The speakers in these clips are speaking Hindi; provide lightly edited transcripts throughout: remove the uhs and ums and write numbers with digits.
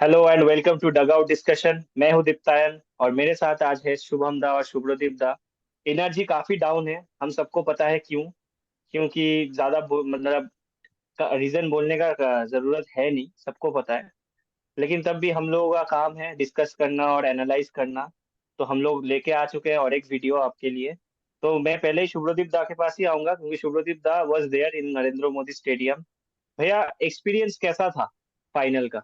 Hello and welcome to dug out discussion. मैं हूं दीप्तायन और मेरे साथ आज है शुभम दा और शुभ्रदीप दा। एनर्जी काफी डाउन है, हम सबको पता है क्यों। क्योंकि मतलब रीजन बोलने का जरूरत है नहीं, सबको पता है। लेकिन तब भी हम लोगों का काम है डिस्कस करना और एनालाइज करना। तो हम लोग लेके आ चुके हैं और एक वीडियो आपके लिए। तो मैं पहले ही शुभ्रदीप दा के पास ही आऊंगा क्योंकि Shubhradeep da was there in Narendra Modi stadium. भैया, एक्सपीरियंस कैसा था फाइनल का?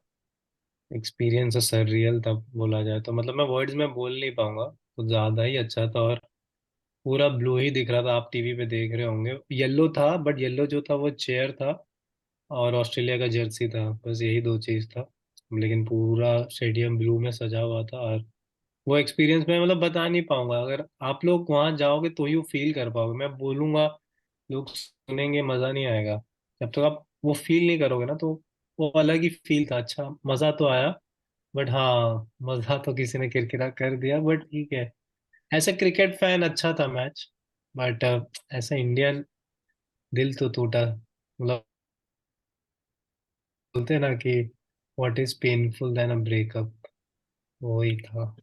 एक्सपीरियंस सर रियल तब बोला जाए तो मतलब मैं वर्ड्स में बोल नहीं पाऊंगा। कुछ ज्यादा ही अच्छा था और पूरा ब्लू ही दिख रहा था। आप टीवी पे देख रहे होंगे, येलो था बट येलो जो था वो चेयर था और ऑस्ट्रेलिया का जर्सी था, बस यही दो चीज था। लेकिन पूरा स्टेडियम ब्लू में सजा हुआ था और वो एक्सपीरियंस मैं मतलब बता नहीं पाऊंगा। अगर आप लोग वहां जाओगे तो ही वो फील कर पाओगे। मैं बोलूंगा, लोग सुनेंगे, मजा नहीं आएगा। जब तक आप वो फील नहीं करोगे ना तो वो अलग ही फील था। अच्छा मजा तो आया, बट हाँ मजा तो किसी ने किरकिरा कर दिया, बट ठीक है। ऐसे क्रिकेट फैन अच्छा था मैच, बट ऐसा इंडियन दिल तो टूटा। मतलब बोलते हैं ना कि what is painful then a breakup, वही था।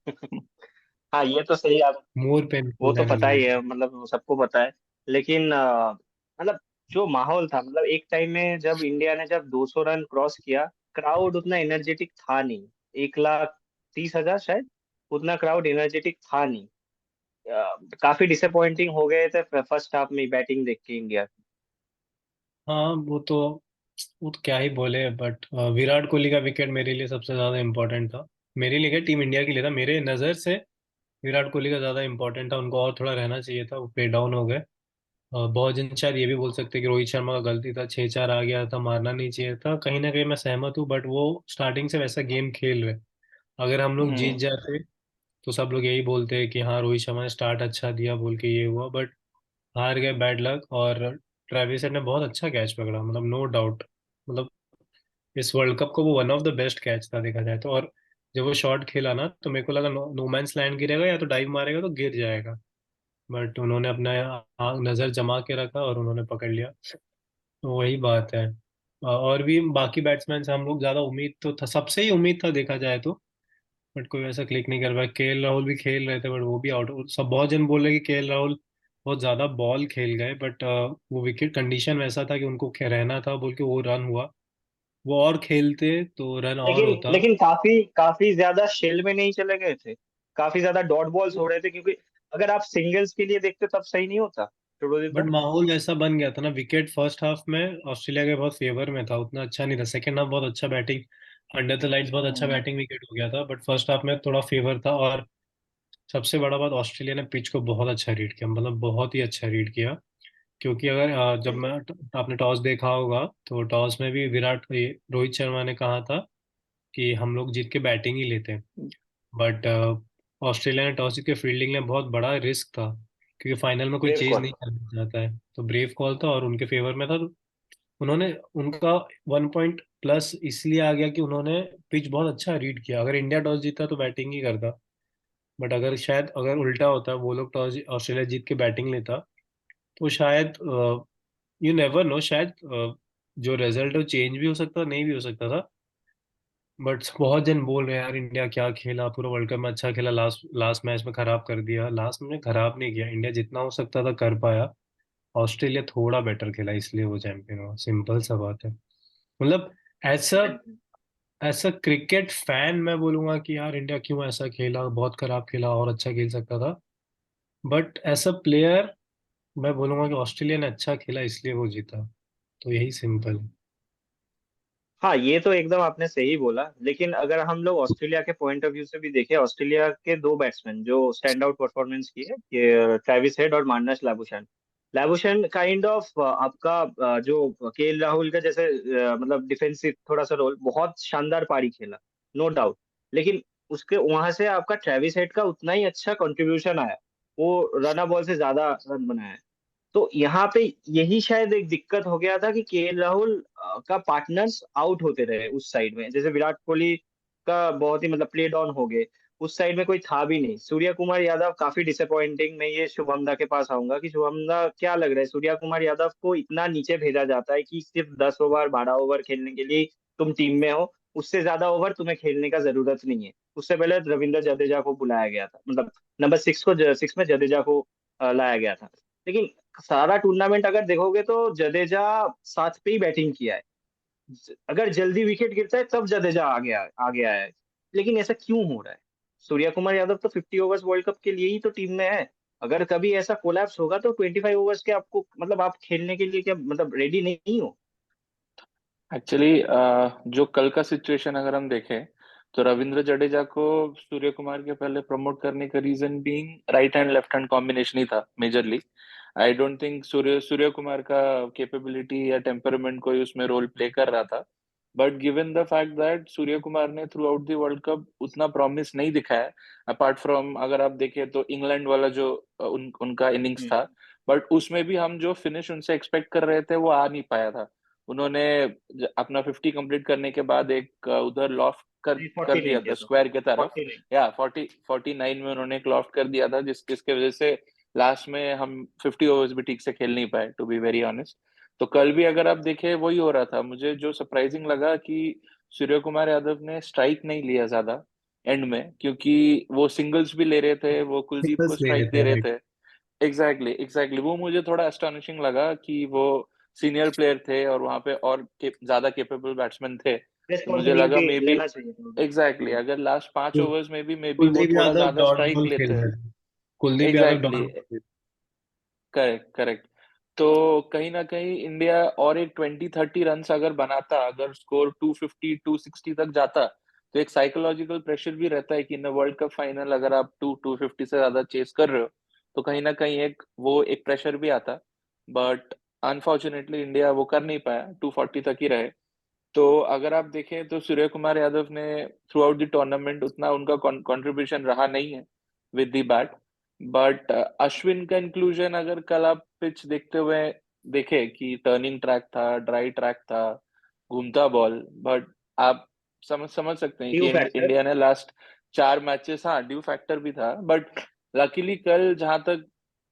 हाँ, ये तो सही आप। मोर वो पेनफुल तो देन अ पता ही है, ब्रेकअप। मतलब वो सबको पता है। लेकिन मतलब जो माहौल था, मतलब एक टाइम में जब इंडिया ने जब 200 रन क्रॉस किया, क्राउड उतना एनर्जेटिक था नहीं। 1,30,000 शायद, उतना क्राउड एनर्जेटिक था नहीं। काफी डिसअपॉइंटिंग हो गए थे फर्स्ट हाफ में बैटिंग देख के इंडिया की। हाँ वो तो क्या ही बोले, बट विराट कोहली का विकेट मेरे लिए सबसे ज्यादा इम्पोर्टेंट था। मेरे लिए क्या, टीम इंडिया के लिए था मेरे नज़र से। विराट कोहली का ज्यादा इंपॉर्टेंट था, उनको और थोड़ा रहना चाहिए था, वो पे डाउन हो गए। बहुत जन शायद ये भी बोल सकते हैं कि रोहित शर्मा का गलती था, 6-4 आ गया था, मारना नहीं चाहिए था। कहीं ना कहीं मैं सहमत हूँ, बट वो स्टार्टिंग से वैसा गेम खेल रहे। अगर हम लोग जीत हम्म। जाते तो सब लोग यही बोलते हैं कि हाँ रोहित शर्मा ने स्टार्ट अच्छा दिया बोल के ये हुआ, बट हार गए, बैड लक। और ट्रेविस हेड ने बहुत अच्छा कैच पकड़ा, मतलब नो डाउट। मतलब इस वर्ल्ड कप को वो one of the best catch था देखा जाए तो। और जब वो शॉट खेला ना तो मेरे को लगा नो मैंस लैंड गिरेगा या तो डाइव मारेगा तो गिर जाएगा, बट उन्होंने अपना नजर जमा के रखा और उन्होंने पकड़ लिया। तो वही बात है। और भी बाकी बैट्समैन से हम लोग ज्यादा उम्मीद तो था, सबसे ही उम्मीद था देखा जाए तो, बट कोई वैसा क्लिक नहीं कर पाया। केएल राहुल भी खेल रहे थे बट वो भी आउट। सब बहुत जन बोल रहे कि केएल राहुल बहुत ज्यादा बॉल खेल गए, बट वो विकेट कंडीशन वैसा था कि उनको रहना था बोल के वो रन हुआ। वो और खेलते तो रन और लेकिन होता। लेकिन काफी काफी ज्यादा शेल में नहीं चले गए थे। काफी ज्यादा डॉट बॉल्स हो रहे थे, क्योंकि अगर आप सिंगल्स के लिए देखते तब सही नहीं होता, शुभजीत बट दा। माहौल वैसा बन गया था ना, विकेट फर्स्ट हाफ में ऑस्ट्रेलिया के बहुत फेवर में था, उतना अच्छा नहीं था। सेकंड हाफ बहुत अच्छा बैटिंग, अंडर द लाइट्स बहुत अच्छा हम्म। बैटिंग विकेट हो गया था, बट फर्स्ट हाफ में थोड़ा फेवर था। और सबसे बड़ा बात, ऑस्ट्रेलिया ने पिच को बहुत अच्छा रीड किया, मतलब बहुत ही अच्छा रीड किया। क्योंकि अगर जब मैं आपने टॉस देखा होगा तो टॉस में भी रोहित शर्मा ने कहा था कि हम लोग जीत के बैटिंग ही लेते हैं। बट ऑस्ट्रेलिया ने टॉस जीत के फील्डिंग में बहुत बड़ा रिस्क था, क्योंकि फाइनल में कोई ब्रेव चेज कॉल। नहीं करना चाहता है। तो ब्रेव कॉल था और उनके फेवर में था, तो उन्होंने उनका 1 पॉइंट प्लस इसलिए आ गया कि उन्होंने पिच बहुत अच्छा रीड किया। अगर इंडिया टॉस जीता तो बैटिंग ही करता, बट अगर उल्टा होता, वो लोग टॉस ऑस्ट्रेलिया जीत के बैटिंग लेता, तो शायद यू नेवर नो, शायद जो रिजल्ट है वो चेंज भी हो सकता नहीं भी हो सकता था। बट बहुत जन बोल रहे हैं यार इंडिया क्या खेला, पूरा वर्ल्ड कप में अच्छा खेला, लास्ट लास्ट मैच में खराब कर दिया। लास्ट में खराब नहीं किया, इंडिया जितना हो सकता था कर पाया। ऑस्ट्रेलिया थोड़ा बेटर खेला इसलिए वो चैंपियन हुआ, सिंपल सा बात है। मतलब ऐसा ऐसा क्रिकेट फैन मैं बोलूंगा कि यार इंडिया क्यों ऐसा खेला, बहुत खराब खेला और अच्छा खेल सकता था। बट एज अ प्लेयर मैं बोलूंगा कि ऑस्ट्रेलिया ने अच्छा खेला इसलिए वो जीता। तो यही सिंपल। हाँ, ये तो एकदम आपने सही बोला। लेकिन अगर हम लोग ऑस्ट्रेलिया के पॉइंट ऑफ व्यू से भी देखें, ऑस्ट्रेलिया के दो बैट्समैन जो स्टैंड आउट परफॉर्मेंस किए, ये ट्रेविस हेड और Marnus Labuschagne. Labuschagne kind of आपका जो केएल राहुल का जैसे मतलब डिफेंसिव थोड़ा सा रोल, बहुत शानदार पारी खेला, नो डाउट। लेकिन उसके वहां से आपका ट्रेविस हेड का उतना ही अच्छा कंट्रीब्यूशन आया। वो रन बॉल से ज्यादा रन बनाया। तो यहाँ पे यही शायद एक दिक्कत हो गया था कि केएल राहुल का पार्टनर्स आउट होते रहे उस साइड में। जैसे विराट कोहली का बहुत ही मतलब प्ले डाउन हो गए, उस साइड में कोई था भी नहीं। सूर्य कुमार यादव काफी डिसअपॉइंटिंग। मैं ये शुभम दा के पास आऊंगा कि शुभम दा, क्या लग रहा है सूर्य कुमार यादव को इतना नीचे भेजा जाता है कि सिर्फ 10 ओवर 12 ओवर खेलने के लिए तुम टीम में हो, उससे ज्यादा ओवर तुम्हें खेलने का जरूरत नहीं है। उससे पहले रविंद्र जडेजा को बुलाया गया था, मतलब नंबर 6 में जडेजा को लाया गया था। लेकिन सारा टूर्नामेंट अगर देखोगे तो जडेजा साथ पे ही बैटिंग किया है। अगर जल्दी विकेट गिरता है तब जडेजा आ गया है। लेकिन ऐसा क्यों हो रहा है? सूर्या कुमार यादव तो 50 ओवर्स वर्ल्ड कप के लिए ही तो टीम में है। अगर कभी ऐसा कोलैप्स होगा तो 25 ओवर्स के आपको, मतलब आप खेलने के लिए क्या, मतलब रेडी नहीं हो? एक्चुअली जो कल का सिचुएशन अगर हम देखें, तो रविंद्र जडेजा को सूर्य कुमार के पहले प्रमोट करने का reason being right hand left hand combination ही था majorly. I don't think Surya Surya Kumar का कैपेबिलिटी या टेम्परमेंट कोई उसमें रोल प्ले कर रहा था। But given the fact that Surya Kumar ने throughout the world cup उतना प्रॉमिस नहीं दिखाया, अपार्ट फ्रॉम अगर आप देखें तो इंग्लैंड वाला जो उनका इनिंग्स था, हम्म। बट उसमें भी हम जो फिनिश उनसे एक्सपेक्ट कर रहे थे वो आ नहीं पाया था। उन्होंने अपना 50 कंप्लीट करने के बाद एक उधर लॉफ्ट कर नहीं, कर 49 दिया था किया था। स्क्वायर के तरफ। 49। या 49 में उन्होंने एक लॉफ्ट कर दिया था, जिसके वजह से लास्ट में हम 50 ओवर्स भी ठीक से खेल नहीं पाए, टू बी वेरी ऑनेस्ट। तो कल भी अगर आप देखें वही हो रहा था। मुझे जो सरप्राइजिंग लगा कि सूर्य कुमार यादव ने स्ट्राइक नहीं लिया ज्यादा एंड में, क्योंकि वो सिंगल्स भी ले रहे थे, वो कुलदीप को सिंगल्स ले रहे स्ट्राइक दे थे, रहे राइट। थे। एग्जैक्टली एग्जैक्टली, वो मुझे थोड़ा एस्टोनिशिंग लगा कि वो सीनियर प्लेयर थे और वहां पे और ज्यादा केपेबल बैट्समैन थे। तो मुझे लगा रिस्पॉन्सिबिलिटी मे बी लेना चाहिए था उन्हें। एग्जैक्टली अगर लास्ट 5 ओवर्स में भी मे बी वो कुलदीप थोड़ा यादव ज्यादा डॉट स्ट्राइक बॉल खेल लेते। रहे थे। Kuldeep Yadav exactly, dot ball. Correct correct. तो कहीं ना कहीं इंडिया और एक 20-30 रन अगर बनाता, अगर स्कोर 250-260 तक जाता, तो एक साइकोलॉजिकल प्रेशर भी रहता है कि इन वर्ल्ड कप फाइनल अगर आप 250 से ज्यादा चेस कर रहे हो, तो कहीं ना कहीं एक प्रेशर भी आता। बट अनफॉर्चुनेटली इंडिया वो कर नहीं पाया, 240 तक ही रहे। तो अगर आप देखें तो सूर्य कुमार यादव ने थ्रू आउट द टूर्नामेंट उतना उनका कंट्रीब्यूशन रहा नहीं है with the bat. But Ashwin का इंक्लूजन अगर कल आप पिच देखते हुए देखे कि टर्निंग ट्रैक था, ड्राई ट्रैक था, घूमता बॉल, बट आप समझ समझ सकते हैं ड्यू कि फैक्टर। इंडिया ने लास्ट 4 मैचेस, हाँ ड्यू फैक्टर भी था, बट लकीली कल जहां तक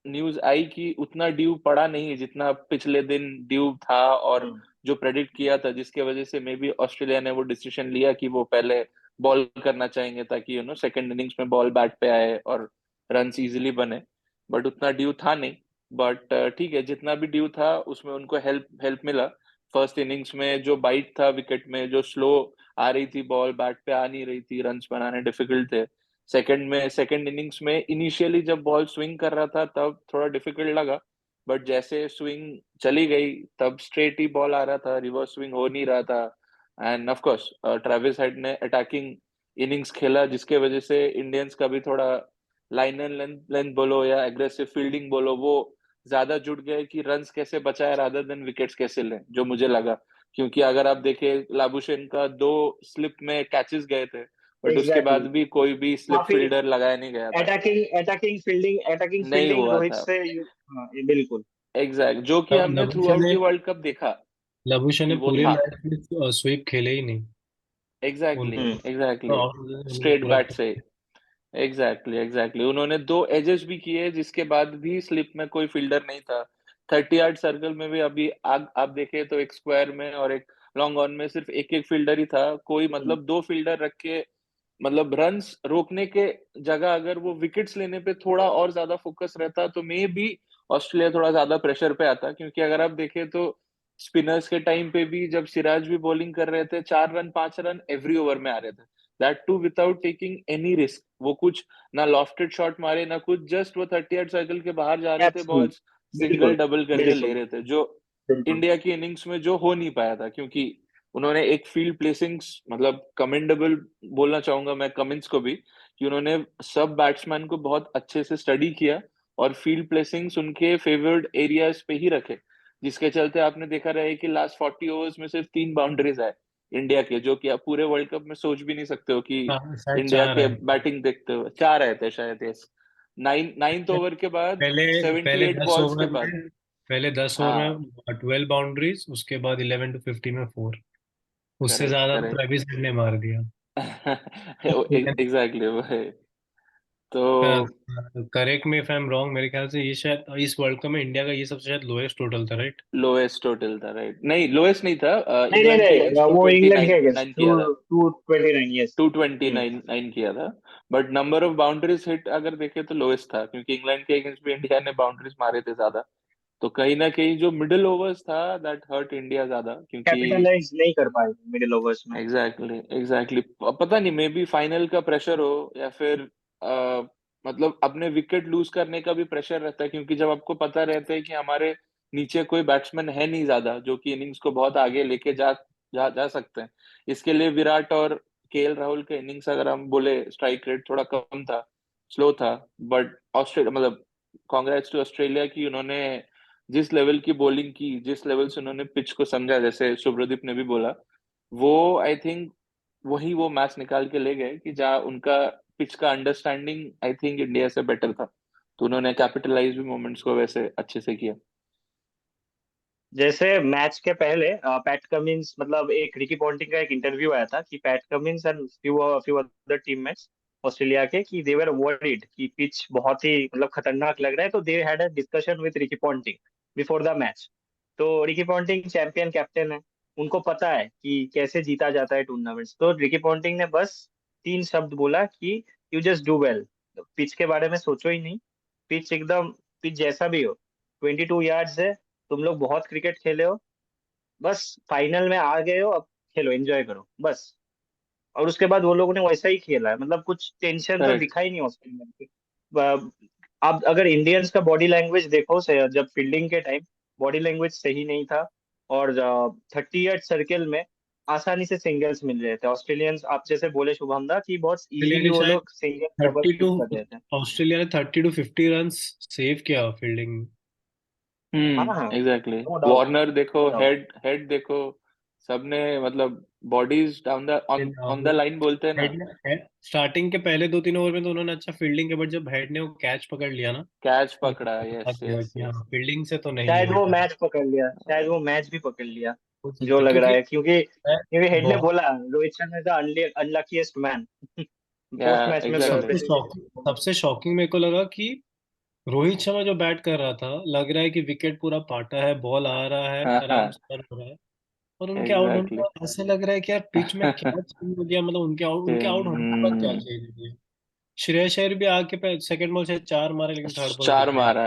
न्यूज आई कि उतना ड्यू पड़ा नहीं जितना पिछले दिन ड्यू था, और हम्म। जो प्रेडिक्ट किया था, जिसके वजह से मे बी ऑस्ट्रेलिया ने वो डिसीजन लिया कि वो पहले बॉल करना चाहेंगे ताकि सेकंड इनिंग्स में बॉल बैट पे आए और रन इजीली बने। बट उतना ड्यू था नहीं। बट ठीक है, जितना भी ड्यू था उसमें उनको हेल्प हेल्प मिला। फर्स्ट इनिंग्स में जो बाइट था विकेट में, जो स्लो आ रही थी बॉल, बैट पे आ नहीं रही थी, रन्स बनाने डिफिकल्ट थे। सेकंड इनिंग्स में इनिशियली जब बॉल स्विंग कर रहा था तब थोड़ा डिफिकल्ट लगा। बट जैसे स्विंग चली गई तब स्ट्रेट ही बॉल आ रहा था, रिवर्स स्विंग हो नहीं रहा था। End of course Travis head ने अटैकिंग इनिंग्स खेला, जिसके वजह से इंडियंस का भी थोड़ा लाइन एंड लेंथ लेंथ बोलो या एग्रेसिव फील्डिंग बोलो, वो ज्यादा जुट गए कि रन्स कैसे बचाए रादर देन विकेट्स कैसे लें, जो मुझे लगा। क्योंकि अगर आप देखें लाबुशेन का 2 स्लिप में कैचेस गए थे, बट उसके बाद एग्जैक्टली। भी कोई भी स्लिप काफी फील्डर लगाया नहीं गया था। अटैकिंग नहीं फील्डिंग हुआ रोहित था। से हाँ, ये बिल्कुल। एग्जैक्ट, जो कि हमने थ्रू लबूशा आउट ने दी वर्ल्ड कप देखा लबूशा ने कि वो पूरे था। मैच में स्वीप खेले ही नहीं। एग्जैक्टली उन्होंने हम्म। एग्जैक्टली, उन्होंने स्ट्रेट पूरा बैट से। एग्जैक्टली एग्जैक्टली, उन्होंने 2 एजेस भी किए जिसके बाद भी स्लिप में कोई फील्डर नहीं था। 30 यार्ड सर्कल में भी अभी आप देखे तो एक स्क्वायर में और एक लॉन्ग ऑन में सिर्फ एक एक फील्डर ही था, कोई हम्म। मतलब 2 फील्डर रख के, मतलब रन्स रोकने के जगह अगर वो विकेट्स लेने पे थोड़ा और ज्यादा फोकस रहता तो मे भी ऑस्ट्रेलिया थोड़ा ज्यादा प्रेशर पे आता। क्योंकि अगर आप देखें तो स्पिनर्स के टाइम पे भी जब सिराज भी बॉलिंग कर रहे थे, 4 रन 5 रन एवरी ओवर में आ रहे थे, that too without taking any risk. वो कुछ ना लॉफ्टेड शॉट मारे ना कुछ, जस्ट वो 30 यार्ड सर्कल के बाहर जा रहे थे एब्सोल्यूट। बॉल्स, सिंगल बिल्कुल। डबल करके ले बिल्कुल। रहे थे, जो बिल्कुल। इंडिया की इनिंग्स में जो हो नहीं पाया था। क्योंकि उन्होंने एक फील्ड प्लेसिंग्स, मतलब कमेंडेबल बोलना चाहूंगा मैं कमिंस को भी, कि उन्होंने सब बैट्समैन को बहुत अच्छे से स्टडी किया और फील्ड प्लेसिंग्स उनके फेवर्ड एरियाज पे ही रखे, जिसके चलते आपने देखा रहे कि लास्ट 40 ओवर्स में सिर्फ 3 बाउंड्रीज आए इंडिया के, जो कि आप पूरे वर्ल्ड कप में सोच भी नहीं सकते हो कि हाँ, शायद इंडिया 4 के है। बैटिंग देखते हुए 4 आए थे शायद। यस, नाइन्थ ओवर के बाद पहले पहले 78 दस बॉल्स के ओवर बाद। में पहले 10 ओवर हाँ, में 12 बाउंड्रीज, उसके बाद 11 to 50 में 4। उससे करेक्ट ज्यादा तो करेक्ट। ट्रेविस हेड ने मार दिया। एग्जैक्टली वो है। तो करेक्ट में इफ आई एम रॉन्ग, मेरे ख्याल से ये शायद इस वर्ल्ड कप में इंडिया का ये सबसे शायद लोएस्ट टोटल था, राइट? लोएस्ट टोटल था, राइट? नहीं, लोएस्ट नहीं था, नहीं नहीं इंग्लैंड के नहीं, अगेंस्ट टू वो ट्वेंटी इंग्लैंड के नाइन अगेंस्ट नाइन किया था। 229, yes. Two twenty nine nine किया था। But number of boundaries hit अगर देखे तो लोएस्ट था, क्योंकि इंग्लैंड के अगेंस्ट भी इंडिया ने बाउंड्रीज मारे थे ज्यादा। तो कहीं ना कहीं जो मिडिल ओवर्स था दैट हर्ट इंडिया ज्यादा, क्योंकि कैपिटलाइज नहीं कर पाए मिडिल ओवर्स में। Exactly exactly. पता नहीं, मे बी फाइनल का प्रेशर हो, या फिर मतलब अपने विकेट लूज करने का भी प्रेशर रहता है, क्योंकि जब आपको पता रहता है कि हमारे नीचे कोई बैट्समैन है नहीं ज्यादा जो कि इनिंग्स को बहुत आगे लेके जा सकते हैं। इसके लिए विराट और केएल राहुल के इनिंग्स अगर हम बोले, स्ट्राइक रेट थोड़ा कम था, स्लो था। बट ऑस्ट्रेलिया मतलब कांग्रेट्स टू ऑस्ट्रेलिया की, उन्होंने जिस लेवल की बॉलिंग की, जिस लेवल से उन्होंने पिच को समझा, जैसे शुभ्रदीप ने भी बोला, वो आई थिंक वही वो मैच निकाल के ले गए, कि जहाँ उनका पिच का अंडरस्टैंडिंग आई थिंक इंडिया से बेटर था। तो उन्होंने कैपिटलाइज भी मोमेंट्स को वैसे अच्छे से किया। जैसे मैच के पहले पैट कमिंस, मतलब एक रिकी पॉन्टिंग का एक इंटरव्यू आया था कि PAT Cummins and few few other teammates Australia के, कि दे वर वरीड कि पिच बहुत ही मतलब खतरनाक लग रहा है, तो they had a discussion with Ricky Ponting before the match. तो रिकी पॉन्टिंग चैंपियन कैप्टन है, उनको पता है कि कैसे जीता जाता है टूर्नामेंट्स। तो रिकी पॉन्टिंग ने बस 3 शब्द बोला कि you just do well, pitch के बारे में सोचो ही नहीं। पिच एकदम, पिच जैसा भी हो, 22 यार्ड्स है, तुम लोग बहुत क्रिकेट खेले हो, बस फाइनल में आ गए हो, अब खेलो, एंजॉय करो बस। और उसके बाद वो लोगों ने वैसा ही खेला है, मतलब कुछ टेंशन तो करेक्ट। दिखा ही नहीं ऑस्ट्रेलिया में। आप अगर इंडियंस का बॉडी लैंग्वेज देखो जब फील्डिंग के टाइम बॉडी लैंग्वेज सही नहीं था, और 30 यार्ड सर्किल में आसानी से सिंगल्स मिल रहे थे ऑस्ट्रेलियंस। आप जैसे बोले शुभम दा कि बहुत ऑस्ट्रेलिया इजीली ने वो शायद लोग सिंगल डबल 30 टू पिक कर रहे थे। ऑस्ट्रेलिया ने 30 to 50 रन सेव किया फील्डिंग में। हाँ हाँ, एग्जैक्टली। नो डाउट, वार्नर देखो, नो डाउट। हेड हेड देखो, सबने मतलब bodies down the on on the line बोलते हैं ना। हेड ने स्टार्टिंग के पहले 2-3 ओवर में तो उन्होंने अच्छा फील्डिंग के, बट जब हेड ने वो कैच पकड़ लिया ना, कैच तो पकड़ा, पता यस गया यस कि हाँ यस। फील्डिंग से तो नहीं है शायद वो बेटा। मैच पकड़ लिया, शायद वो मैच भी पकड़ लिया, हो जो सकता है, लग रहा क्योंकि है, क्योंकि मैं क्योंकि हेड ने बहुत बोला Rohit Sharma is the unluckiest man या पोस्ट मैच में एग्जैक्टली। सबसे शॉकिंग मेरे को लगा कि रोहित शर्मा जो बैट कर रहा था, लग रहा है कि विकेट पूरा पाटा है, बॉल आ रहा है, हाँ आराम हाँ, से रन हो रहा है, और उनके आउट होने एग्जैक्टली। का ऐसे लग रहा है कि यार पिच में क्या चेंज हो गया, मतलब उनके आउट होने के बाद क्या चेंज हो गया। श्रेयस अय्यर भी आके सेकंड बॉल से 4 मारे, लेकिन थर्ड बॉल चार दिख नहीं। मारा,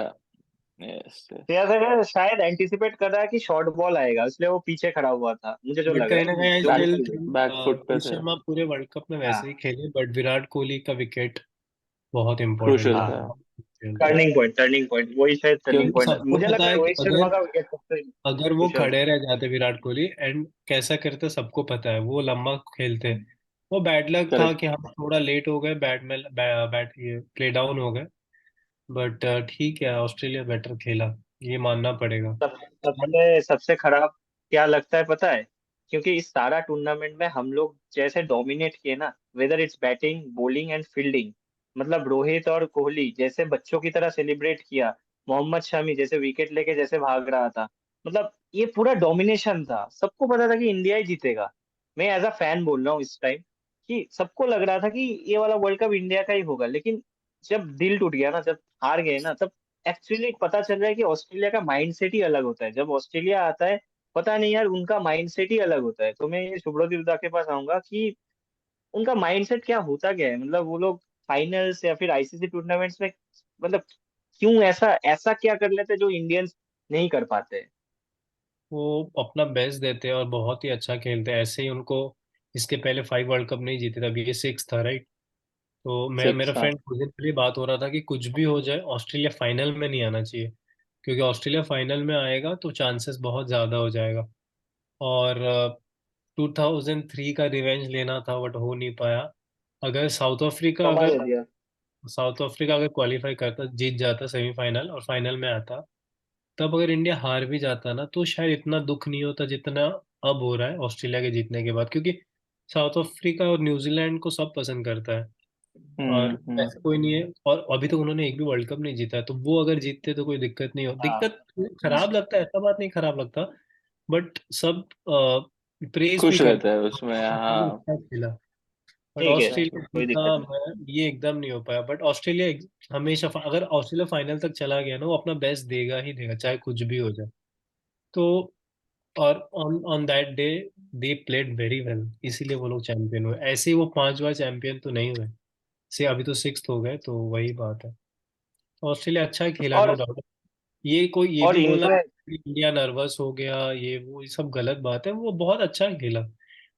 यस यस। श्रेयस अय्यर शायद एंटिसिपेट कर रहा है कि शॉर्ट बॉल आएगा, इसलिए वो पीछे खड़ा हुआ था, मुझे जो बट लग रहा कहीं है, ना कहीं आई जो बैक मुझे स्टिल लग थिंक बैक फुट पे रोहित थे। शर्मा पूरे वर्ल्ड कप में रहा वैसे है। ही खेले, बट विराट कोहली का विकेट बहुत इंपॉर्टेंट क्रूशल था, हाँ था, बहुत खेलते। टर्निंग पॉइंट वही शायद टर्निंग क्योंकि पॉइंट, सबको मुझे पता लगा है कि रोहित शर्मा अगर का विकेट सबसे अगर वो क्रूशियल था। खड़े रह जाते विराट कोहली एंड कैसा करते सबको पता है, वो लंबा खेलते। वो बैड लक था करेक्ट। कि हम थोड़ा लेट हो गए, बैट ये प्ले डाउन हो गए। बट ठीक है, ऑस्ट्रेलिया बेटर खेला, ये मानना पड़ेगा। And सबसे सबसे खराब क्या लगता है पता है? क्योंकि इस सारा टूर्नामेंट में हम लोग जैसे डोमिनेट किए ना, whether it's batting bowling and fielding, मतलब रोहित और कोहली जैसे बच्चों की तरह सेलिब्रेट किया, मोहम्मद शमी जैसे विकेट लेके जैसे भाग रहा था, मतलब ये पूरा डोमिनेशन था, सबको पता था कि इंडिया ही जीतेगा। मैं एज अ फैन बोल रहा हूँ इस टाइम, कि सबको लग रहा था कि ये वाला वर्ल्ड कप इंडिया का ही होगा, लेकिन जब दिल टूट गया ना, जब हार गए ना, तब एक्चुअली पता चल रहा है कि ऑस्ट्रेलिया का माइंडसेट ही अलग होता है। जब ऑस्ट्रेलिया आता है, पता नहीं यार, उनका माइंडसेट ही अलग होता है। तो मैं ये शुभ्रोदीप दा के पास आऊंगा कि उनका माइंडसेट क्या होता गया है, मतलब वो लोग फाइनल्स या फिर आईसीसी टूर्नामेंट्स में, मतलब क्यों ऐसा ऐसा क्या कर लेते हैं जो इंडियंस नहीं कर पाते हैं? वो अपना बेस्ट देते हैं और बहुत ही अच्छा खेलते हैं, ऐसे ही उनको इसके पहले 5 वर्ल्ड कप नहीं जीते थे, अभी ये 6 था, राइट? तो मैं मेरा सिक्स, हाँ। फ्रेंड कुछ दिन पहले बात हो रहा था कि कुछ भी हो जाए ऑस्ट्रेलिया फाइनल में नहीं आना चाहिए, क्योंकि ऑस्ट्रेलिया फाइनल में आएगा तो चांसेस बहुत ज़्यादा हो जाएगा। और 2003 का रिवेंज लेना था, बट हो नहीं पाया। अगर साउथ अफ्रीका कमाल अगर हो गया। साउथ अफ्रीका अगर क्वालिफाई करता, जीत जाता सेमीफाइनल और फाइनल में आता, तब अगर इंडिया हार भी जाता ना, तो शायद इतना दुख नहीं होता जितना अब हो रहा है ऑस्ट्रेलिया के जीतने के बाद, क्योंकि साउथ अफ्रीका और न्यूजीलैंड को सब पसंद करता है, और ऐसा कोई नहीं है, और अभी तक उन्होंने एक भी वर्ल्ड कप नहीं जीता है, तो वो अगर जीतते तो कोई दिक्कत नहीं हो, हाँ दिक्कत हाँ। खराब लगता है, ऐसा बात नहीं खराब लगता, बट सब प्रेज भी खुश रहता करते है हैं, उसमें, हाँ, हाँ। अच्छा खेला। बट ठीक है, ऑस्ट्रेलिया कोई दिक्कत जीता नहीं। ये एकदम नहीं हो पाया। बट ऑस्ट्रेलिया हमेशा अगर ऑस्ट्रेलिया फाइनल तक चला गया ना, वो अपना बेस्ट देगा ही देगा, चाहे कुछ भी हो जाए। तो और on on that day they played very well, इसीलिए वो लोग चैंपियन हुए। ऐसे ही वो 5 बार चैंपियन तो नहीं हुए, से अभी तो सिक्स्थ हो गए, तो वही बात है। ऑस्ट्रेलिया अच्छा खेला, नो और डाउट। ये कोई ये और भी बोलना इनका कि इंडिया नर्वस हो गया, ये सब गलत बात है। वो बहुत अच्छा खेला।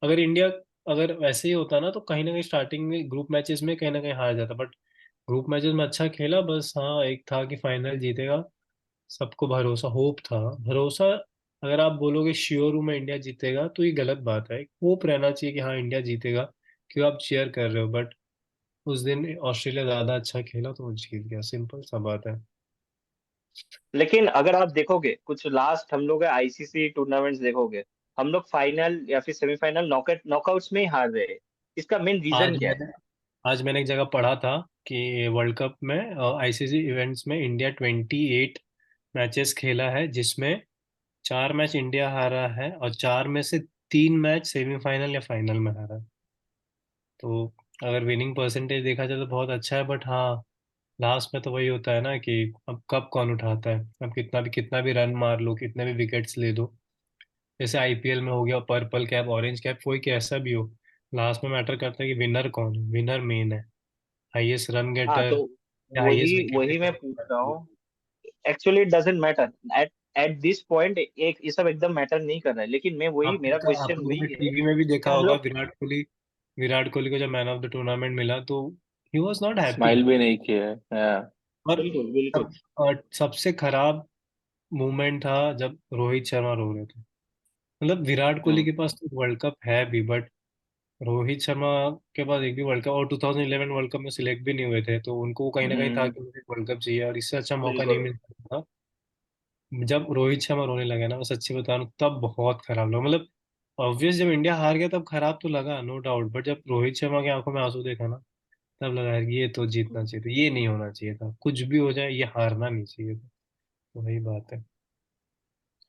अगर इंडिया अगर वैसे ही होता ना, तो कहीं ना कहीं स्टार्टिंग में ग्रुप मैचेस में कहीं ना कहीं हार जाता। बट ग्रुप मैचेस में अच्छा खेला, बस हाँ एक था कि फाइनल जीतेगा। सबको भरोसा, होप था, भरोसा। अगर आप बोलोगे श्योर हूं मैं इंडिया जीतेगा, तो ये गलत बात है। होप रहना चाहिए कि हाँ इंडिया जीतेगा, क्यों आप चीयर कर रहे हो। बट उस दिन ऑस्ट्रेलिया ज्यादा अच्छा खेला, तो वो जीत गया, सिंपल सा बात है। लेकिन अगर आप देखोगे कुछ लास्ट हम लोग आईसीसी टूर्नामेंट्स देखोगे, हम लोग फाइनल या फिर सेमीफाइनल नॉकआउट्स में ही हार रहे हैं। इसका मेन आज रीजन क्या है? मैंने आज मैंने एक जगह पढ़ा था कि वर्ल्ड कप में, आईसीसी इवेंट्स में, इंडिया 28 मैचेस खेला है, जिसमें 4 मैच इंडिया हारा है और 4 में से 3 मैच सेमीफाइनल या फाइनल में हारा है। तो अगर विनिंग परसेंटेज देखा जाए तो बहुत अच्छा है। बट हाँ, लास्ट में तो वही होता है ना कि अब कप कौन उठाता है। अब कितना भी रन मार लो, कितने भी विकेट्स ले दो, जैसे आईपीएल में हो गया, पर्पल कैप ऑरेंज कैप कोई कैसा भी हो, लास्ट में मैटर करता है कि विनर कौन है। विनर मेन है, हाईएस्ट रन हाँ, गेटर तो या वही हाईएस्ट विकेट वही मैं पूछ रहा टेकर। हूँ। Actually it doesn't matter at at this point, एक ये सब एकदम मैटर नहीं कर रहा है, लेकिन मैं वही, मेरा क्वेश्चन आपने वही है टीवी में भी कि देखा हम होगा, लोग। विराट कोहली को जब मैन ऑफ द टूर्नामेंट मिला, तो he was not happy. Smile भी नहीं किया है, हाँ। और बिल्कुल बिल्कुल। और सबसे खराब मूवमेंट था जब रोहित शर्मा रो रहे थे। मतलब विराट कोहली हम्म के पास तो वर्ल्ड कप है भी, बट रोहित शर्मा के पास एक भी वर्ल्ड कप, और 2011 वर्ल्ड कप में सिलेक्ट भी नहीं हुए थे, तो उनको कहीं ना कहीं था हम्म। कि मुझे वर्ल्ड कप चाहिए, और इससे अच्छा मौका नहीं बिल्कुल। मिल सकता था। जब रोहित शर्मा रोने लगे ना, मैं सच्ची बता रहा हूँ, तब बहुत खराब लगा। मतलब ऑब्वियस जब इंडिया हार गया तब खराब तो लगा, नो डाउट। बट जब रोहित शर्मा की आंखों में आंसू देखा ना, तब लगा यार ये तो जीतना चाहिए था, ये नहीं होना चाहिए था, कुछ भी हो जाए ये हारना नहीं चाहिए था। तो वही बात है।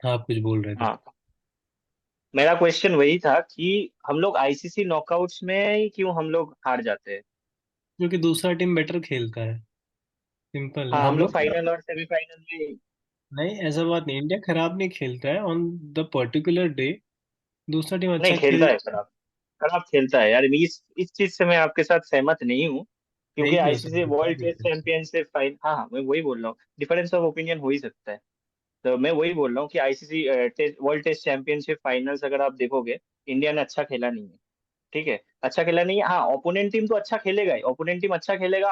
हाँ, आप कुछ बोल रहे थे। हाँ, मेरा क्वेश्चन वही था कि हम लोग आईसीसी नॉकआउट्स में ही क्यों हम लोग हार जाते हैं? क्योंकि दूसरा टीम बेटर खेलता है, सिंपल है। हाँ, हम हम लोग लोग फाइनल और सेमीफाइनल में। नहीं, ऐसा बात नहीं, इंडिया खराब नहीं खेलता है ऑन द पर्टिकुलर डे। दूसरा टीम नहीं अच्छा खेलता खेल है खराब, खराब खेलता है यार। इस चीज से मैं आपके साथ सहमत नहीं हूँ, क्योंकि नहीं भी हो आईसीसी सकता, क्या वर्ल्ड टेस्ट दिक्कत है? चैंपियनशिप फाइन, हाँ हाँ, मैं वही बोल रहा हूँ, डिफरेंस ऑफ ओपिनियन हो ही सकता है। तो मैं वही बोल रहा हूँ कि ICC world test championship finals अगर आप देखोगे, इंडिया ने अच्छा खेला नहीं है। ठीक है, अच्छा खेला नहीं है। हाँ, ओपोनेंट टीम तो अच्छा खेलेगा ही, ओपोनेंट टीम अच्छा खेलेगा,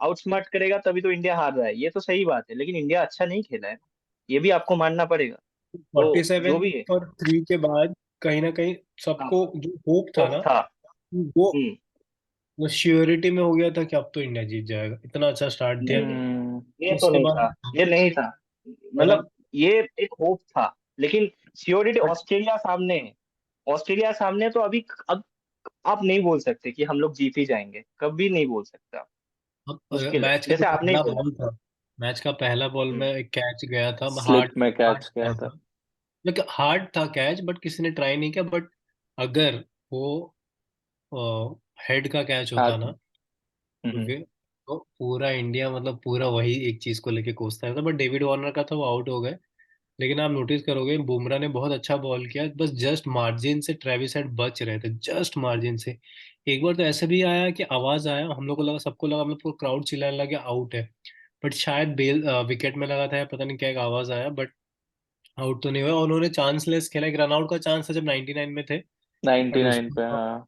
आउटस्मार्ट करेगा, तभी तो इंडिया हार रहा है, ये तो सही बात है। लेकिन इंडिया अच्छा नहीं खेला है, ये भी आपको मानना पड़ेगा। फोर्टी तो जो सेवन भी है। और 3 के बाद कहीं ना कहीं हाँ, सबको जो होप था होप ना, था। वो हम्म। वो श्योरिटी में हो गया था कि अब तो इंडिया जीत जाएगा, इतना अच्छा स्टार्ट दिया। नहीं नहीं, हम्म। ये तो उसके नहीं बाद था, ये नहीं था। और मतलब अब ये एक होप था, लेकिन श्योरिटी ऑस्ट्रेलिया सामने है। ऑस्ट्रेलिया सामने तो अभी, अब आप नहीं बोल सकते कि हम लोग जीत ही जाएंगे, कभी नहीं बोल सकते आप। अब मुश्किल है, मैच का जो जैसे आपने ही पहला बोला। बॉल था, मैच का पहला बॉल में हम्म एक कैच गया था, स्लिप हार्ड में हार्ड कैच गया कैच था। था। लेकिन हार्ड था कैच, बट किसी ने ट्राई नहीं किया। बट अगर वो हेड का कैच होता हाथ ना, में। तो हम्म। फिर तो पूरा इंडिया, मतलब पूरा वही एक चीज को लेके कोसता था। बट डेविड वार्नर का था, वो आउट हो गए। लेकिन आप नोटिस करोगे बुमराह ने बहुत अच्छा बॉल किया, बस जस्ट मार्जिन से ट्रेविस हेड बच रहे थे, जस्ट मार्जिन से। एक बार तो ऐसे भी आया कि आवाज आया, हम लोग को लगा, सबको लगा, मतलब पूरा क्राउड चिल्लाने लगा आउट है। बट शायद बेल विकेट में लगा था, या पता नहीं क्या, एक आवाज आया, बट आउट तो नहीं हुआ। और उन्होंने चांस लेस खेला, एक रन आउट का चांस था जब 99 में थे। बट 99 उसमें पे, हाँ।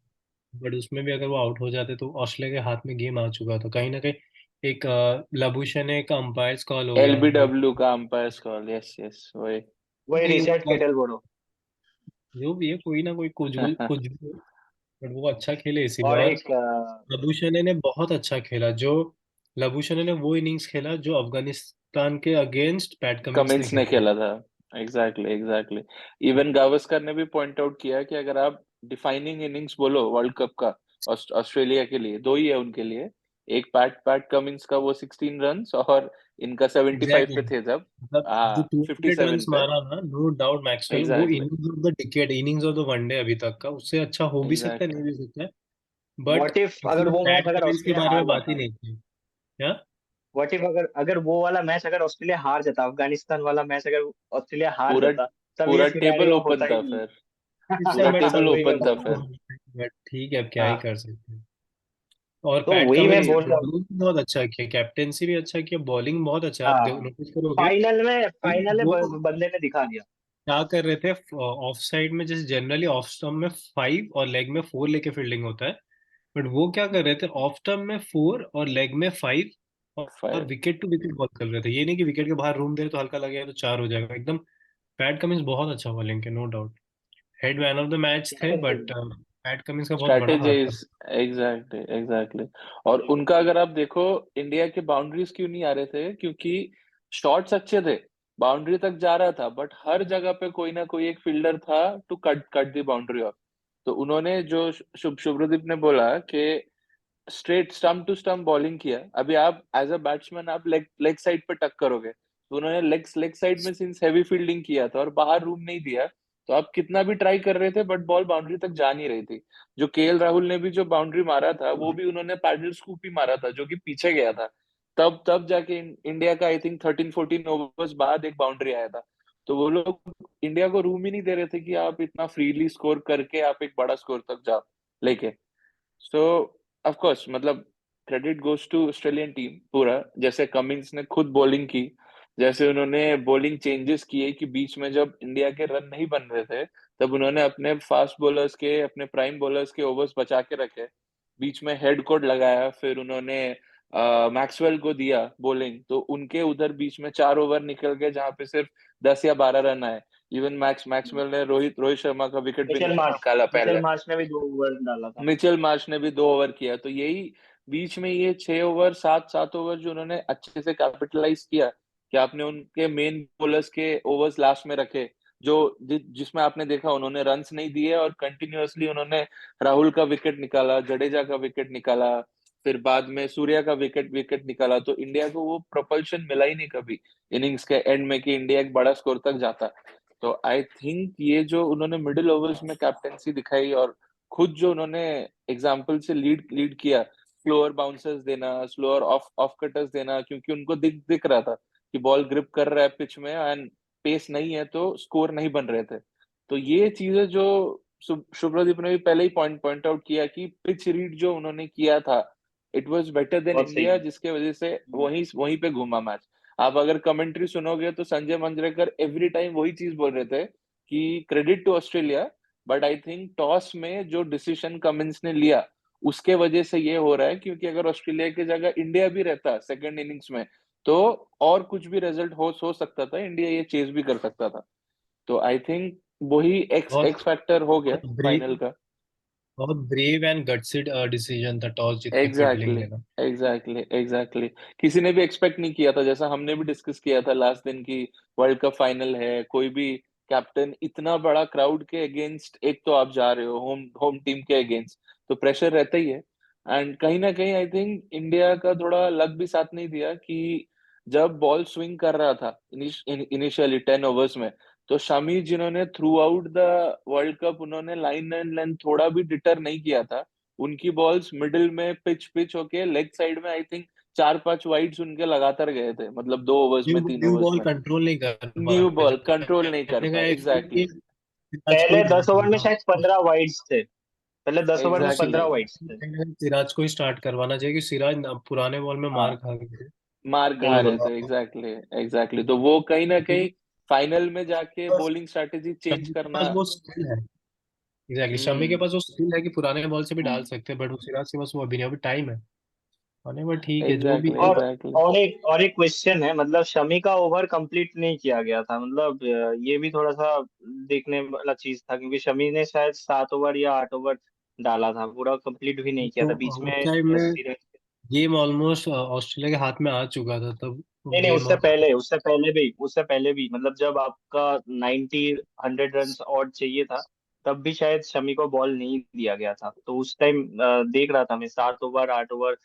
बट उसमें भी अगर वो आउट हो जाते तो ऑस्ट्रेलिया के हाथ में गेम आ चुका था कहीं ना कहीं। एक लबूशने का अंपायर्स कॉल हो गया वो, एलबीडब्ल्यू का अंपायर कॉल, यस यस, वही। वही नहीं वो रिचर्ड केटल बोलो। जो भी है, कोई ना कोई कुछ भी, बट वो अच्छा खेले इसीलिए। और और एक लबूशने ने बहुत अच्छा खेला, जो लबूशने ने वो इनिंग्स खेला जो अफगानिस्तान के अगेंस्ट पैट कमिंस ने कमिंस ने खेला। खेला था। Exactly exactly. इवन गावस्कर ने भी पॉइंट आउट किया कि अगर आप डिफाइनिंग इनिंग्स बोलो वर्ल्ड कप का, ऑस्ट्रेलिया के लिए दो ही है उनके लिए। एक पैट पैट कमिंस का वो 16 रन्स, और इनका 75 एग्जैक्टली, पे थे जब। मतलब जो हाँ, 200 रन 57 पे। मारा ना, नो डाउट मैक्सवेल, वो exactly innings of the decade, innings of the one day अभी तक का, उससे अच्छा हो भी सकता है, एग्जैक्टली। नहीं भी सकता है। बट व्हाट इफ किसी अगर ने वो मैच पैट अगर कमिंस के ऑस्ट्रेलिया बारे हार में बात ही जाता, नहीं की। क्या? व्हाट इफ अगर अगर वो वाला मैच अगर ऑस्ट्रेलिया हार जाता, अफगानिस्तान वाला मैच अगर ऑस्ट्रेलिया हार पूरा जाता, तब ये पूरा टेबल सिनेरियो होता ओपन ही था नहीं। फिर। इस पूरा टाइम बट टेबल वही मैं ओपन था बोल रहा फिर। हूँ। बट ठीक है, अब क्या ही हाँ, कर सकते हैं। और तो पैट वही मैं कमिंस बोल रहा हूँ। बॉलिंग बहुत अच्छा किया, कैप्टेंसी भी अच्छा किया, बॉलिंग बहुत अच्छा, आप हाँ, नोटिस करोगे। फाइनल में वो बंदे ने दिखा दिया। क्या कर रहे थे, ऑफ साइड में जैसे जनरली ऑफ स्टम्प में 5 और लेग में 4 लेके फील्डिंग होता है, बट वो क्या कर रहे थे, ऑफ स्टम्प में 4 और लेग में 5, और five. Wicket to wicket ball कर रहे थे। ये नहीं कि विकेट के बाहर रूम दे रहे तो हल्का लगेगा तो 4 हो जाएगा एकदम। पैट कमिंस बहुत अच्छा बॉलिंग के, no doubt. Head man of the match थे, बट पैट कमिंस का बहुत बड़ा हाथ था। स्ट्रेटेजीज। Exactly exactly. और उनका अगर आप देखो, इंडिया के बाउंड्रीज क्यों नहीं आ रहे थे? क्योंकि शॉट्स अच्छे थे, बाउंड्री तक जा रहा था, बट हर जगह पे कोई ना कोई एक फील्डर था to cut cut the boundary off. तो उन्होंने जो शुभ्रदीप ने बोला कि straight stump to stump bowling किया। अभी आप एज अ बैट्समैन आप लेग लेग साइड पे टक करोगे, तो उन्होंने लेग लेग साइड में सिंस हैवी फील्डिंग किया था और बाहर रूम नहीं दिया, तो आप कितना भी ट्राई कर रहे थे बट बॉल बाउंड्री तक जा नहीं रही थी। जो केएल राहुल ने भी जो बाउंड्री मारा था, वो भी उन्होंने पैडल स्कूप ही मारा था जो कि पीछे गया था। तब तब जाके इंडिया का आई थिंक 13-14 ओवर्स बाद एक बाउंड्री आया था। तो वो लोग इंडिया को रूम ही नहीं दे रहे थे कि आप इतना फ्रीली स्कोर करके आप एक बड़ा स्कोर तक जाओ लेके। सो ऑफ कोर्स मतलब credit goes to Australian team पूरा। जैसे कमिंस ने खुद बॉलिंग की, जैसे उन्होंने बॉलिंग चेंजेस किए कि बीच में जब इंडिया के रन नहीं बन रहे थे, तब उन्होंने अपने फास्ट बॉलर्स के, अपने प्राइम बॉलर्स के ओवर्स बचा के रखे, बीच में हेड कोड लगाया, फिर उन्होंने मैक्सवेल को दिया बॉलिंग, तो उनके उधर बीच में 4 ओवर निकल गए जहां पे सिर्फ 10 या 12 रन आए। इवन मैक्सवेल ने रोहित रोहित शर्मा का विकेट भी मिचेल मार्श निकाला मिचेल पहले। मार्श ने भी 2 ओवर डाला था। मिचेल मार्श ने भी 2 ओवर किया। तो यही बीच में ये 6 ओवर, 7-7 ओवर जो उन्होंने अच्छे से कैपिटलाइज किया, कि आपने उनके मेन बॉलर्स के ओवर्स लास्ट में रखे, जो जिसमें आपने देखा उन्होंने रन्स नहीं दिए और कंटिन्यूअसली उन्होंने राहुल का विकेट निकाला, जडेजा का विकेट निकाला, फिर बाद में सूर्या का विकेट विकेट निकाला। तो इंडिया को वो प्रोपल्शन मिला ही नहीं कभी इनिंग्स के एंड में कि इंडिया एक बड़ा स्कोर तक जाता। तो आई थिंक ये जो उन्होंने मिडिल ओवर्स में कैप्टेंसी दिखाई, और खुद जो उन्होंने एग्जाम्पल से लीड लीड किया, स्लोअर बाउंसर्स देना, स्लोअर ऑफ ऑफ कटर्स देना, क्योंकि उनको दिख दिख रहा था कि बॉल ग्रिप कर रहा है पिच में एंड पेस नहीं है, तो स्कोर नहीं बन रहे थे। तो ये चीजें जो शुभ्रदीप ने भी पहले ही पॉइंट पॉइंट आउट किया कि पिच रीड जो उन्होंने किया था, इट वाज बेटर देन बहुत सही। इंडिया, जिसके वजह से वहीं वहीं पे घूमा मैच। आप अगर कमेंट्री सुनोगे तो संजय मंजरेकर एवरी टाइम वही चीज बोल रहे थे कि credit to Australia, but I think toss में जो डिसीजन कमिंस ने लिया उसके वजह से ये हो रहा है, क्योंकि अगर ऑस्ट्रेलिया की जगह इंडिया भी रहता सेकंड इनिंग्स में, तो और कुछ भी रिजल्ट हो सकता था, इंडिया ये चेज भी कर सकता था। तो आई थिंक वही एक्स बहुत एक्स फैक्टर हो गया बहुत फाइनल ब्रेव का। बहुत ब्रेव एंड गट्सिड डिसीजन था टॉस जीत के फील्डिंग एग्जैक्टली लेना। Exactly exactly. किसी ने भी एक्सपेक्ट नहीं किया था, जैसा हमने भी डिस्कस किया था लास्ट दिन की, वर्ल्ड कप फाइनल है, कोई भी कैप्टन इतना बड़ा क्राउड के अगेंस्ट, एक तो आप जा रहे हो होम होम टीम के अगेंस्ट, तो प्रेशर रहता ही है। एंड कहीं ना कहीं आई थिंक इंडिया का थोड़ा लक भी साथ नहीं दिया कि जब बॉल स्विंग कर रहा था इनिशियली 10 ओवर्स में, तो शमी जिन्होंने through out the world cup उन्होंने लाइन एंड लेंथ थोड़ा भी डिटर नहीं किया था। उनकी बॉल्स मिडिल में पिच पिच होके लेग साइड में आई थिंक 4-5 वाइड्स उनके लगातार गए थे, मतलब 2 ओवर्स न्यू में, तीन न्यू ओवर्स बॉल में। कंट्रोल नहीं कर पा न्यू रहे बॉल थे। कंट्रोल नहीं कर मैंने कहा पाए। एक एग्जैक्टली सिराज को पहले ही 10 ओवर में डालना शायद 15 वाइड्स थे। पहले 10 ओवर में एग्जैक्टली 15 वाइड्स थे। सिराज को ही स्टार्ट करवाना चाहिए कि सिराज पुराने बॉल में मार हाँ, खा गए थे। मार खा रहे बिल्कुल। थे। Exactly exactly. तो वो कहीं ना कहीं फाइनल में जाके बस बॉलिंग स्ट्रेटेजी चेंज शमी के करना। पास वो स्किल है। एग्जैक्टली, शमी के हम्म पास वो स्किल है कि पुराने बॉल से भी डाल हम्म। सकते हैं, बट वो सिराज के पास वो अभी नहीं, अभी टाइम है आने में। ठीक है जो भी एग्जैक्टली है। और एग्जैक्टली। और एक क्वेश्चन है, मतलब शमी का ओवर कंप्लीट नहीं किया गया था, मतलब ये भी थोड़ा सा देखने वाला चीज था, क्योंकि शमी ने शायद 7 ओवर या 8 ओवर डाला था, पूरा कंप्लीट भी नहीं किया तो था बीच में उस टाइम में सीरीज। गेम ऑलमोस्ट ऑस्ट्रेलिया के हाथ में आ चुका था तब। नहीं नहीं, गेम उससे और पहले उससे पहले भी मतलब जब आपका 90 100 रन और चाहिए था, तब भी शायद शमी को बॉल नहीं दिया गया था। तो उस टाइम देख रहा था मैं, 7 ओवर 8 ओवर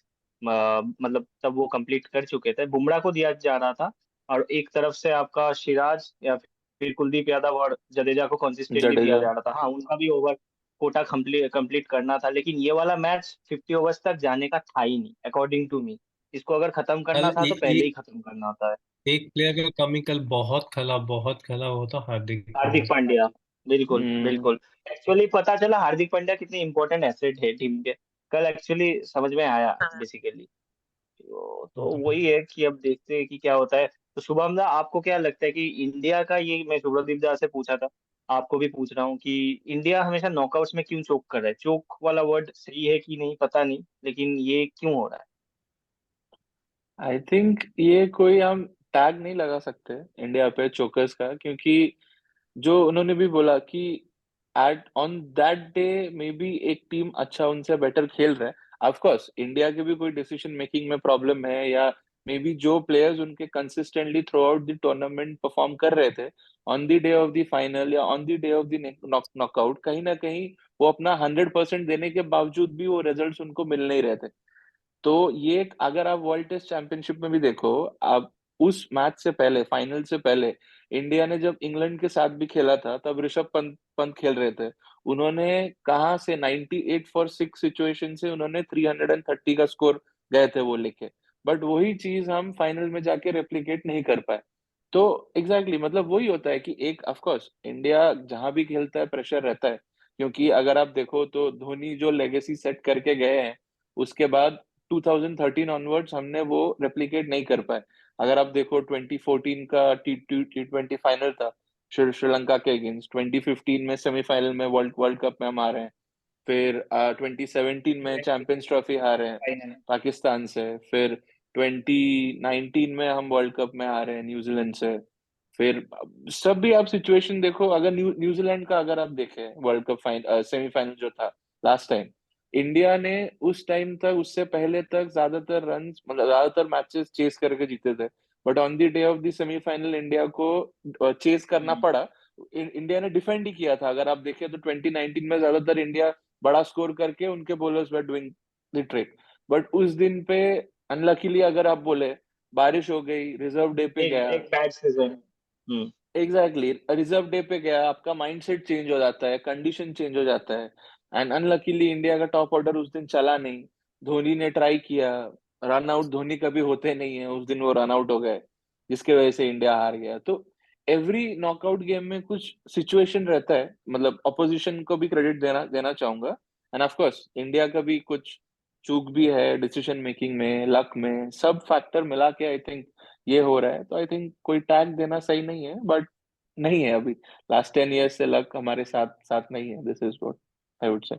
मतलब तब वो कंप्लीट कर चुके थे, बुमराह को दिया जा रहा था। और एक तरफ से आपका सिराज या फिर कुलदीप यादव और जडेजा को कंसिस्टेंटली दिया जडेजा। जा रहा था। हाँ, उनका भी ओवर कोटा कंप्लीट करना था, लेकिन ये वाला मैच 50 ओवर्स तक जाने का था ही नहीं अकॉर्डिंग टू मी। इसको अगर खत्म कल करना था तो पहले ही खत्म करना होता है। एक प्लेयर का कमी, कल बहुत खेला वो था हार्दिक हार्दिक पांड्या। पांड्या, बिल्कुल हम्म। बिल्कुल। एक्चुअली पता चला हार्दिक पांड्या कितनी इंपॉर्टेंट एसेट है टीम के, कल एक्चुअली समझ में आया बेसिकली। वो तो तो है। वही है कि अब देखते हैं कि क्या होता है। तो शुभम दा, आपको क्या लगता है कि इंडिया का, ये मैं शुभ्रदीप दा से पूछा था, आपको भी पूछ रहा हूँ कि इंडिया हमेशा नॉकआउट्स में क्यों चोक कर रहा है? चोक वाला वर्ड सही है कि नहीं पता नहीं, लेकिन ये क्यों हो रहा है? आई थिंक ये कोई हम टैग नहीं लगा सकते इंडिया पे चोकर्स का, क्योंकि जो उन्होंने भी बोला कि at on that day may be एक टीम अच्छा उनसे बेटर खेल रहा है। ऑफ कोर्स इंडिया के भी कोई डिसीजन मेकिंग में प्रॉब्लम है, या मे बी जो प्लेयर्स उनके consistently throughout the tournament perform कर रहे थे, on the day of the final या on the day of the knockout कहीं ना कहीं वो अपना 100% देने के बावजूद भी वो रिजल्ट्स उनको मिल नहीं रहे थे। तो ये अगर आप वर्ल्ड टेस्ट चैंपियनशिप में भी देखो, आप उस मैच से पहले, फाइनल से पहले, इंडिया ने जब इंग्लैंड के साथ भी खेला था तब ऋषभ पंत पंत खेल रहे थे। उन्होंने कहाँ से 98 फॉर 6 सिचुएशन से उन्होंने 330 का स्कोर गए थे वो लेके। बट वही चीज हम फाइनल में जाके रेप्लिकेट नहीं कर पाए। तो एग्जैक्टली मतलब वही होता है कि एक ऑफ कोर्स इंडिया जहां भी खेलता है प्रेशर रहता है, क्योंकि अगर आप देखो तो धोनी जो लेगेसी सेट करके गए हैं उसके बाद 2013 ऑनवर्ड्स हमने वो रेप्लिकेट नहीं कर पाए। अगर आप देखो 2014 का टी 20 फाइनल था श्रीलंका के अगेंस्ट, 2015 में सेमीफाइनल में वर्ल्ड वर्ल्ड कप में हम आ रहे हैं, फिर 2017 में चैंपियंस ट्रॉफी हारे हैं फाइनल। पाकिस्तान से, फिर 2019 में हम वर्ल्ड कप में हारे हैं न्यूजीलैंड से। फिर सब भी आप सिचुएशन देखो, अगर न्यूजीलैंड का अगर आप देखें वर्ल्ड कप सेमीफाइनल जो था लास्ट टाइम, इंडिया ने उस टाइम तक, उससे पहले तक ज्यादातर रन मतलब ज्यादातर मैचेस चेस करके जीते थे। But on the day of the semifinal India को चेस करना हम्म। पड़ा। इंडिया ने डिफेंड ही किया था, अगर आप देखें तो 2019 में ज्यादातर इंडिया बड़ा स्कोर करके उनके bowlers were doing the trick. But उस दिन पे अनलकीली अगर आप बोले, बारिश हो गई, रिजर्व डे पे एक गया। एक बैड सीजन। हम्म। एग्जैक्टली रिजर्व डे पे गया, आपका माइंडसेट चेंज हो जाता है, कंडीशन चेंज हो जाता है। एंड अनलकीली इंडिया का टॉप ऑर्डर उस दिन चला नहीं। धोनी ने ट्राई किया, रन आउट धोनी कभी होते नहीं है, उस दिन वो रन आउट हो गए जिसके वजह से इंडिया हार गया। तो एवरी नॉकआउट गेम में कुछ सिचुएशन रहता है, मतलब ऑपोजिशन को भी क्रेडिट देना देना चाहूंगा। एंड ऑफ कोर्स इंडिया का भी कुछ चूक भी है डिसीजन मेकिंग में, लक में, सब फैक्टर मिला के आई थिंक ये हो रहा है। तो आई थिंक कोई टैग देना सही नहीं है, बट नहीं है अभी। लास्ट 10 years से लक हमारे साथ साथ नहीं है, this is what I would say.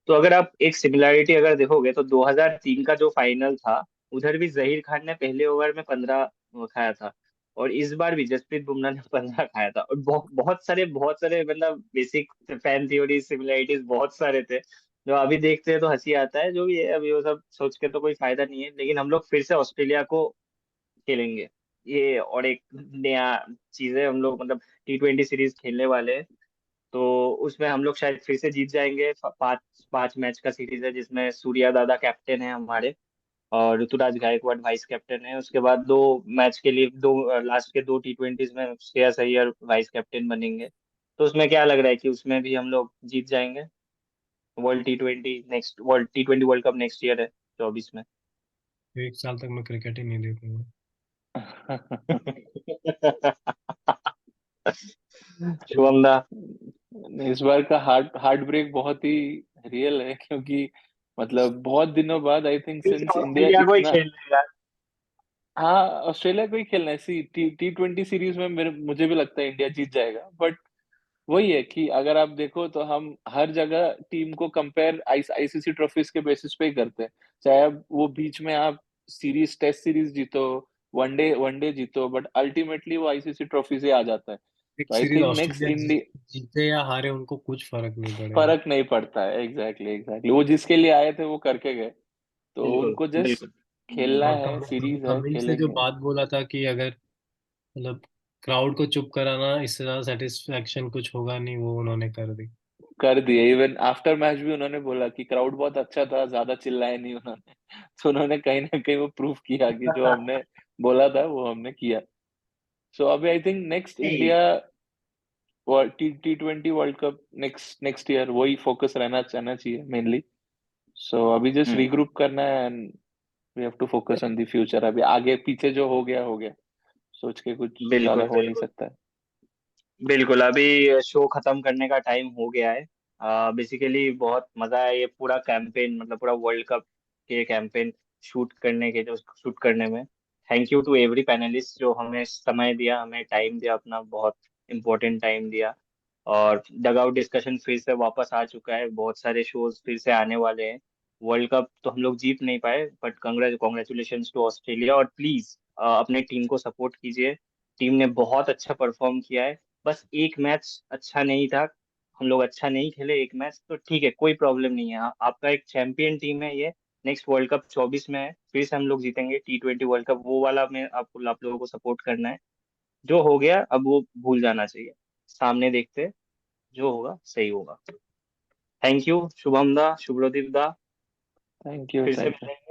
तो अगर आप एक सिमिलैरिटी अगर देखोगे तो 2003 का जो फाइनल था, उधर भी जहीर खान ने पहले ओवर में 15 खाया था, और इस बार भी जसप्रीत बुमराह ने 15 खाया था। और बहुत सारे मतलब बेसिक फैन थ्योरी सिमिलैरिटीज बहुत सारे थे, जो अभी देखते हैं तो हंसी आता है। जो भी है अभी वो सब सोच के तो कोई फायदा नहीं है, लेकिन हम लोग फिर से ऑस्ट्रेलिया को खेलेंगे। ये और एक नया चीज है, हम लोग मतलब T20 सीरीज खेलने वाले हैं। तो उसमें हम लोग शायद फिर से जीत जाएंगे। पांच पांच मैच का सीरीज है, जिसमें सूर्या दादा कैप्टन है हमारे, और ऋतुराज गायकवाड़ वाइस कैप्टन है। उसके बाद 2 मैच के लिए, लास्ट के 2 T20s में श्रेयस अय्यर वाइस कैप्टन बनेंगे। तो उसमें क्या लग रहा है कि उसमें भी हम लोग जीत जाएंगे? World T20 world cup next year है 24 में। एक साल तक मैं क्रिकेट ही नहीं देखूंगा। शुभम दा। इस बार का हार्ट ब्रेक बहुत ही रियल है, क्योंकि मतलब बहुत दिनों बाद आई थिंक फिर से सिंस इंडिया ऑस्ट्रेलिया को ही इतना, खेल रहे हाँ ऑस्ट्रेलिया को ही खेलना है। सी T20 सीरीज में मुझे भी लगता है इंडिया जीत जाएगा। बट वही है कि अगर आप देखो तो हम हर जगह टीम को कंपेयर आईसीसी ट्रॉफीज के बेसिस पे ही करते हैं। चाहे अब वो बीच में आप सीरीज, टेस्ट सीरीज जीतो, वनडे जीतो, बट अल्टीमेटली वो आईसीसी ट्रॉफी से आ जाता है। एक तो I series think next Australia India जीते या हारे उनको कुछ फर्क नहीं पड़ेगा। फर्क नहीं पड़ता है। एग्जैक्टली एग्जैक्टली वो जिसके लिए आए थे वो करके गए, तो बिल्कुल उनको जस्ट बिल्कुल। खेलना और है, सीरीज है, कमिंस ने जो खेलेंगे। बात बोला था कि अगर मतलब क्राउड को चुप कराना इससे ज्यादा सेटिस्फेक्शन कुछ होगा नहीं, वो उन्होंने कर दी। कर दिए। इवन आफ्टर मैच भी उन्होंने बोला कि क्राउड बहुत अच्छा था, ज्यादा चिल्लाए नहीं उन्होंने। तो उन्होंने कहीं ना कहीं वो प्रूव किया कि जो हमने बोला था वो हमने किया। सो अभी आई थिंक नेक्स्ट नहीं, India T20 world cup next year, वही फोकस रहना चाहिए मेनली। सो अभी जस्ट हम्म। रीग्रुप करना है and we have to focus on the future. अभी आगे पीछे जो हो गया, सोच के कुछ ज्यादा बिल्कुल हो नहीं बिल्कुल। सकता है। बिल्कुल, अभी शो खत्म करने का टाइम हो गया है। बेसिकली बहुत मजा है ये पूरा कैंपेन, मतलब पूरा वर्ल्ड कप के कैंपेन शूट करने में। Thank you to every panelist जो हमें समय दिया, हमें टाइम दिया, अपना बहुत इम्पोर्टेंट टाइम दिया। और डग आउट डिस्कशन फिर से वापस आ चुका है, बहुत सारे शोज फिर से आने वाले हैं। वर्ल्ड कप तो हम लोग जीत नहीं पाए, बट कॉन्ग्रेचुलेशन टू ऑस्ट्रेलिया। और प्लीज अपने टीम को सपोर्ट कीजिए। टीम ने बहुत अच्छा परफॉर्म किया है। बस एक मैच अच्छा नहीं था, हम लोग अच्छा नहीं खेले एक मैच, तो ठीक है, कोई प्रॉब्लम नहीं है। आपका एक चैंपियन टीम है ये। नेक्स्ट वर्ल्ड कप 24 में है, फिर से हम लोग जीतेंगे T20 वर्ल्ड कप, वो वाला में आपको आप लोगों को सपोर्ट करना है। जो हो गया अब वो भूल जाना चाहिए, सामने देखते हैं, जो होगा सही होगा। थैंक यू शुभम दा, शुभ्रदीप दा। थैंक यू, फिर से थैंक यू। मिलेंगे।